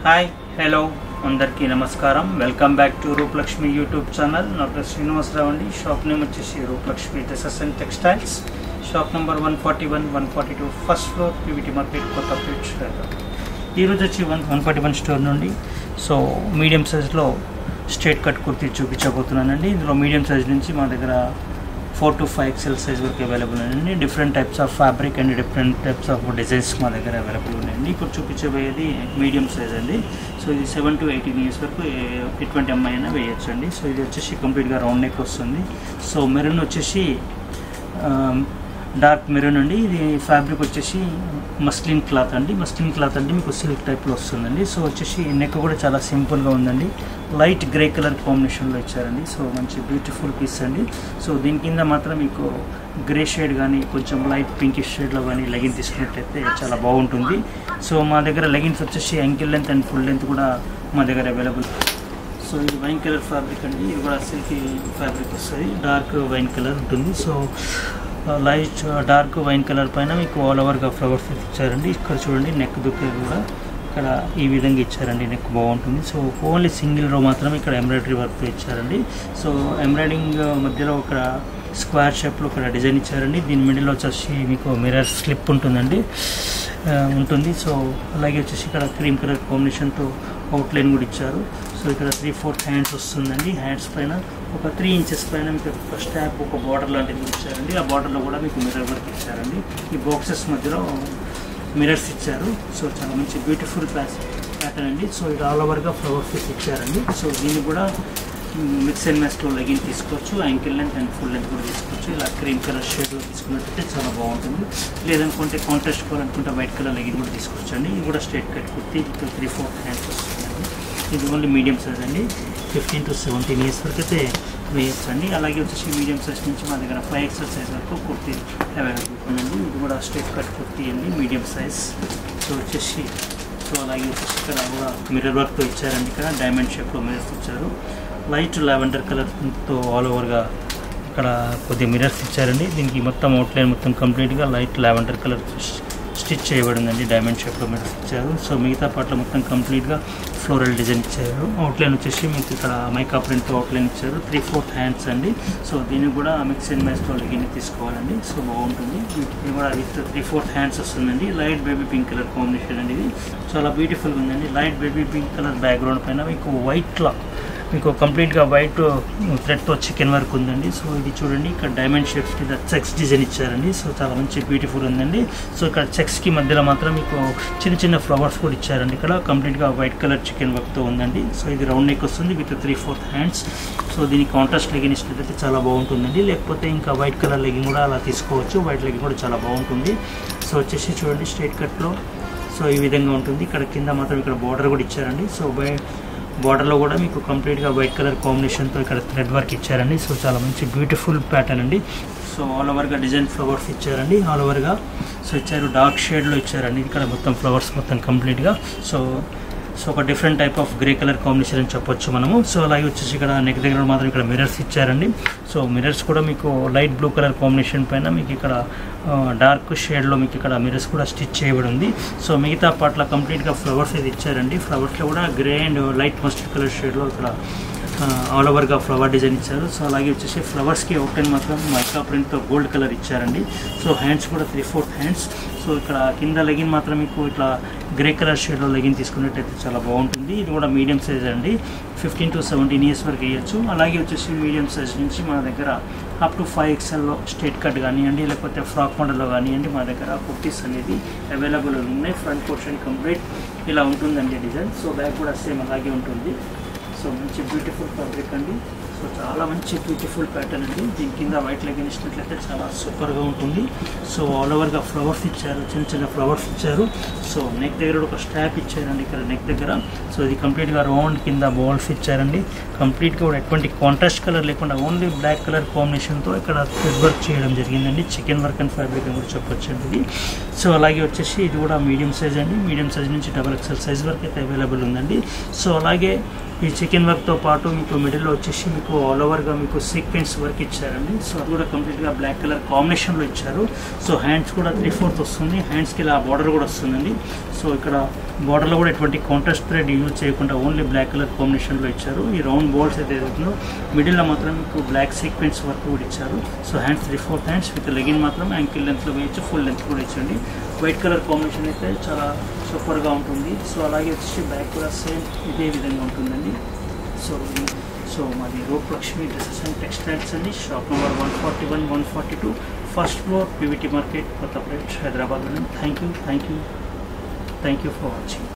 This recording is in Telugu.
హాయ్ హలో అందరికీ నమస్కారం. Welcome back to Rupalakshmi YouTube channel. నా పేరు శ్రీనివాసరావు అండి. షాప్ నేమ్ వచ్చేసి Rupalakshmi dresses and textiles. Shop number 141, 142 first floor, PVT market, Kothapeta. ఈరోజు వచ్చి 141 స్టోర్ నుండి సో మీడియం సైజ్లో స్ట్రేట్ కట్ కుర్తీ చూపించబోతున్నానండి. ఇందులో మీడియం సైజ్ నుంచి మా దగ్గర 4 to 5 XL సైజ్ వరకు అవైలబుల్ ఉన్నాయండి. Different types of fabric and different types of designs మా దగ్గర అవైలబుల్ ఉన్నాయండి. ఇప్పుడు చూపించబోయేది మీడియం సైజ్ అండి. సో ఇది 7 to 18 ఇయర్స్ వరకు ఎటువంటి అమ్మాయి అయినా వేయచ్చు అండి. సో ఇది వచ్చేసి కంప్లీట్గా రౌండ్ నెక్ వస్తుంది. సో మెరూన్ వచ్చేసి డార్క్ మెరూన్ అండి. ఇది ఫ్యాబ్రిక్ వచ్చేసి మస్లిన్ క్లాత్ అండి. మస్లిన్ క్లాత్ అంటే మీకు సిల్క్ టైప్లో వస్తుందండి. సో వచ్చేసి నెక్ కూడా చాలా సింపుల్గా ఉందండి. లైట్ గ్రే కలర్ కాంబినేషన్లో ఇచ్చారండి. సో మంచి బ్యూటిఫుల్ పీస్ అండి. సో దీని కింద మాత్రం మీకు గ్రే షేడ్ కానీ కొంచెం లైట్ పింకిష్ షేడ్లో కానీ లెగిన్ తీసుకున్నట్టయితే చాలా బాగుంటుంది. సో మా దగ్గర లెగిన్స్ వచ్చేసి ankle length and full length కూడా మా దగ్గర అవైలబుల్. సో ఇది వైన్ కలర్ ఫ్యాబ్రిక్ అండి. ఇది కూడా సిల్కీ ఫ్యాబ్రిక్ వస్తుంది. డార్క్ వైన్ కలర్ ఉంటుంది. So light dark wine colour పైన మీకు ఆల్ ఓవర్గా ఫ్లవర్స్ ఇచ్చారండి. ఇక్కడ చూడండి నెక్ దుక్కే కూడా ఇక్కడ ఈ విధంగా ఇచ్చారండి. నెక్ బాగుంటుంది. సో ఓన్లీ సింగిల్ రో మాత్రం ఇక్కడ ఎంబ్రాయిడరీ వర్క్తో ఇచ్చారండి. సో ఎంబ్రాయిడింగ్ మధ్యలో ఒక స్క్వేర్ షేప్లో ఒక డిజైన్ ఇచ్చారండి. దీని మిడిల్లో వచ్చేసి మీకు మిర్రర్ స్లిప్ ఉంటుంది. సో అలాగే వచ్చేసి ఇక్కడ క్రీమ్ కలర్ కాంబినేషన్తో అవుట్లైన్ కూడా ఇచ్చారు. సో ఇక్కడ 3/4 హ్యాండ్స్ వస్తుందండి. హ్యాండ్స్ పైన ఒక 3 ఇంచెస్ పైన మీకు ఒక స్టాప్ ఒక బార్డర్ లాంటిది ఇచ్చారండి. ఆ బార్డర్లో కూడా మీకు మిర్రర్ వర్క్ ఇచ్చారండి. ఈ బాక్సెస్ మధ్యలో మిర్రర్స్ ఇచ్చారు. సో చాలా మంచి బ్యూటిఫుల్ ప్యాటర్న్ అండి. సో ఇది ఆల్ ఓవర్గా ఫ్లవర్ పీస్ ఇచ్చారండి. సో దీన్ని కూడా మిక్స్ అండ్ మ్యాచ్లో లెగిన్ తీసుకోవచ్చు. Ankle length and full length కూడా తీసుకోవచ్చు. ఇలా క్రీమ్ కలర్ షేడ్లో తీసుకున్నట్టయితే చాలా బాగుంటుంది. లేదనుకుంటే కాంట్రాస్ట్ కావాలనుకుంటే వైట్ కలర్ లెగిన్ కూడా తీసుకోవచ్చు అండి. ఇది కూడా స్ట్రేట్ కట్ కుర్తీ 3/4 హ్యాండ్స్ వస్తుందండి. ఇది ఓన్లీ మీడియం సైజ్ అండి. 15 to 17 ఇయర్స్ వరకు అయితే వేయచ్చు అండి. అలాగే వచ్చేసి మీడియం సైజ్ నుంచి మా దగ్గర 5 XL సైజ్ వరకు కుర్తీ అవైలబుల్ ఉందండి. ఇది కూడా స్ట్రేట్ కట్ కుర్తీ అండి, మీడియం సైజ్. సో వచ్చేసి సో అలాగే వచ్చేసి ఇక్కడ కూడా మిర్రర్ వర్క్తో ఇచ్చారండి. ఇక్కడ డైమండ్ షేప్లో మిర్రర్స్ ఇచ్చారు. లైట్ లావెండర్ కలర్తో ఆల్ ఓవర్గా ఇక్కడ కొద్దిగా మిర్రర్స్ ఇచ్చారండి. దీనికి మొత్తం అవుట్లైన్ మొత్తం కంప్లీట్గా లైట్ లావెండర్ కలర్ స్టిచ్ చేయబడిందండి. డైమండ్ షేప్లో మిర్రర్స్ ఇచ్చారు. సో మిగతా పార్ట్లో మొత్తం కంప్లీట్గా ఫ్లోరల్ డిజైన్ ఇచ్చారు. అవుట్లైన్ వచ్చేసి మీకు ఇక్కడ మైకా ప్రింట్తో అవుట్లైన్ ఇచ్చారు. 3/4 హ్యాండ్స్ అండి. సో దీన్ని కూడా మిక్స్ అండ్ మ్యాచ్లో లెగిన్ తీసుకోవాలండి. సో బాగుంటుంది. ఇది కూడా విత్ 3/4 హ్యాండ్స్ వస్తుందండి. Light baby pink colour combination అండి. ఇది చాలా బ్యూటిఫుల్గా ఉందండి. Light baby pink colour background పైన మీకు వైట్లో మీకు కంప్లీట్గా వైట్ థ్రెడ్తో చికెన్ వర్క్ ఉందండి. సో ఇది చూడండి ఇక్కడ డైమండ్ షేప్స్ కింద చెక్స్ డిజైన్ ఇచ్చారండి. సో చాలా మంచి బ్యూటిఫుల్ ఉందండి. సో ఇక్కడ చెక్స్కి మధ్యలో మాత్రం మీకు చిన్న చిన్న ఫ్లవర్స్ కూడా ఇచ్చారండి. ఇక్కడ కంప్లీట్గా వైట్ కలర్ చికెన్ వర్క్తో ఉందండి. సో ఇది రౌండ్ నెక్ వస్తుంది విత్ 3/4 హ్యాండ్స్. సో దీనికి కాంట్రాస్ట్ లెగిన్ ఇచ్చినట్లయితే చాలా బాగుంటుందండి. లేకపోతే ఇంకా వైట్ కలర్ లెగిన్ కూడా అలా తీసుకోవచ్చు. వైట్ లెగిన్ కూడా చాలా బాగుంటుంది. సో వచ్చేసి చూడండి స్ట్రైట్ కట్లో సో ఈ విధంగా ఉంటుంది. ఇక్కడ కింద మాత్రం ఇక్కడ బార్డర్ కూడా ఇచ్చారండి. సో బార్డర్లో కూడా మీకు కంప్లీట్గా వైట్ కలర్ కాంబినేషన్తో ఇక్కడ థ్రెడ్ వర్క్ ఇచ్చారండి. సో చాలా మంచి బ్యూటిఫుల్ ప్యాటర్న్ అండి. సో ఆల్ ఓవర్గా డిజైన్ ఫ్లవర్స్ ఇచ్చారండి. ఆల్ ఓవర్గా సో ఇచ్చారు. డార్క్ షేడ్లో ఇచ్చారండి. ఇక్కడ మొత్తం ఫ్లవర్స్ మొత్తం కంప్లీట్గా సో ఒక different type of grey colour combination అని చెప్పొచ్చు మనము. సో అలాగే వచ్చేసి ఇక్కడ నెక్ దగ్గర మాత్రం ఇక్కడ మిర్రర్స్ ఇచ్చారండి. సో మిర్రర్స్ కూడా మీకు లైట్ బ్లూ కలర్ కాంబినేషన్ పైన మీకు ఇక్కడ డార్క్ షేడ్లో మీకు ఇక్కడ మిర్రర్స్ కూడా స్టిచ్ చేయబడి ఉంది. సో మిగతా పార్ట్లో కంప్లీట్గా ఫ్లవర్స్ ఇది ఇచ్చారండి. ఫ్లవర్స్లో కూడా grey and light mustard colour షేడ్లో ఇక్కడ ఆల్ ఓవర్గా ఫ్లవర్ డిజైన్ ఇచ్చారు. సో అలాగే వచ్చేసి ఫ్లవర్స్కి అవుట్లైన్ మాత్రం మైకా ప్రింట్తో గోల్డ్ కలర్ ఇచ్చారండి. సో హ్యాండ్స్ కూడా 3/4 హ్యాండ్స్. సో ఇక్కడ కింద లెగిన్ మాత్రం మీకు ఇట్లా గ్రే కలర్ షేడ్లో లెగిన్ తీసుకున్నట్టయితే చాలా బాగుంటుంది. ఇది కూడా మీడియం సైజ్ అండి. 15 to 17 ఇయర్స్ వరకు వేయచ్చు. అలాగే వచ్చేసి మీడియం సైజ్ నుంచి మా దగ్గర అప్ టు 5 XLలో స్ట్రేట్ కట్ కానివ్వండి లేకపోతే ఫ్రాక్ మోడల్లో కానివ్వండి మా దగ్గర కుర్తీస్ అనేది అవైలబుల్ ఉన్నాయి. ఫ్రంట్ పోర్షన్ కంప్లీట్ ఇలా ఉంటుందండి డిజైన్. సో బ్యాక్ కూడా సేమ్ అలాగే ఉంటుంది. సో మంచి బ్యూటిఫుల్ ఫ్యాబ్రిక్ అండి. సో చాలా మంచి బ్యూటిఫుల్ ప్యాటర్న్ అండి. దీని కింద వైట్ లెగిన్ ఇచ్చినట్లయితే చాలా సూపర్గా ఉంటుంది. సో ఆల్ ఓవర్గా ఫ్లవర్స్ ఇచ్చారు. చిన్న చిన్న ఫ్లవర్స్ ఇచ్చారు. సో నెక్ దగ్గర ఒక స్ట్రాప్ ఇచ్చారండి. ఇక్కడ నెక్ దగ్గర సో ఇది కంప్లీట్గా రౌండ్ కింద బాల్స్ ఇచ్చారండి. కంప్లీట్గా కూడా ఎటువంటి కాంట్రాస్ట్ కలర్ లేకుండా ఓన్లీ బ్లాక్ కలర్ కాంబినేషన్తో ఇక్కడ థ్రెడ్ వర్క్ చేయడం జరిగిందండి. చికెన్ వర్క్ అండ్ ఫ్యాబ్రిక్ అని కూడా చెప్పొచ్చు అండి ఇది. సో అలాగే వచ్చేసి ఇది కూడా మీడియం సైజ్ అండి. మీడియం సైజ్ నుంచి 2XL సైజ్ వరకు అయితే అవైలబుల్ ఉందండి. సో అలాగే ఈ చికెన్ వర్క్తో పాటు మీకు మిడిల్లో వచ్చేసి మీకు ఆల్ ఓవర్గా మీకు సీక్వెన్స్ వర్క్ ఇచ్చారండి. సో అది కూడా కంప్లీట్గా బ్లాక్ కలర్ కాంబినేషన్లో ఇచ్చారు. సో హ్యాండ్స్ కూడా 3/4 వస్తుంది, హ్యాండ్స్కి ఇలా బార్డర్ కూడా వస్తుందండి. సో ఇక్కడ బార్డర్లో కూడా ఎటువంటి కాంట్రాస్ట్ థ్రెడ్ యూజ్ చేయకుండా ఓన్లీ బ్లాక్ కలర్ కాంబినేషన్లో ఇచ్చారు. ఈ రౌండ్ బోల్స్ అయితే ఏదైతుందో మిడిల్లో మాత్రం మీకు బ్లాక్ సీక్వెన్స్ వర్క్ కూడా ఇచ్చారు. So hands 3/4 hands with legging మాత్రం యాంకిల్ లెంత్లో వేయచ్చు, ఫుల్ లెంత్ కూడా ఇచ్చండి. వైట్ కలర్ కాంబినేషన్ అయితే చాలా సూపర్గా ఉంటుంది. సో అలాగే వచ్చి బ్యాక్ కూడా సేమ్ ఇదే విధంగా ఉంటుందండి. సో మాది రూపలక్ష్మి డ్రెస్సెస్ అండ్ టెక్స్టైల్స్ అండి. Shop number 141, 142, first floor, PVT market, Kothapet, Hyderabad. Thank you for watching.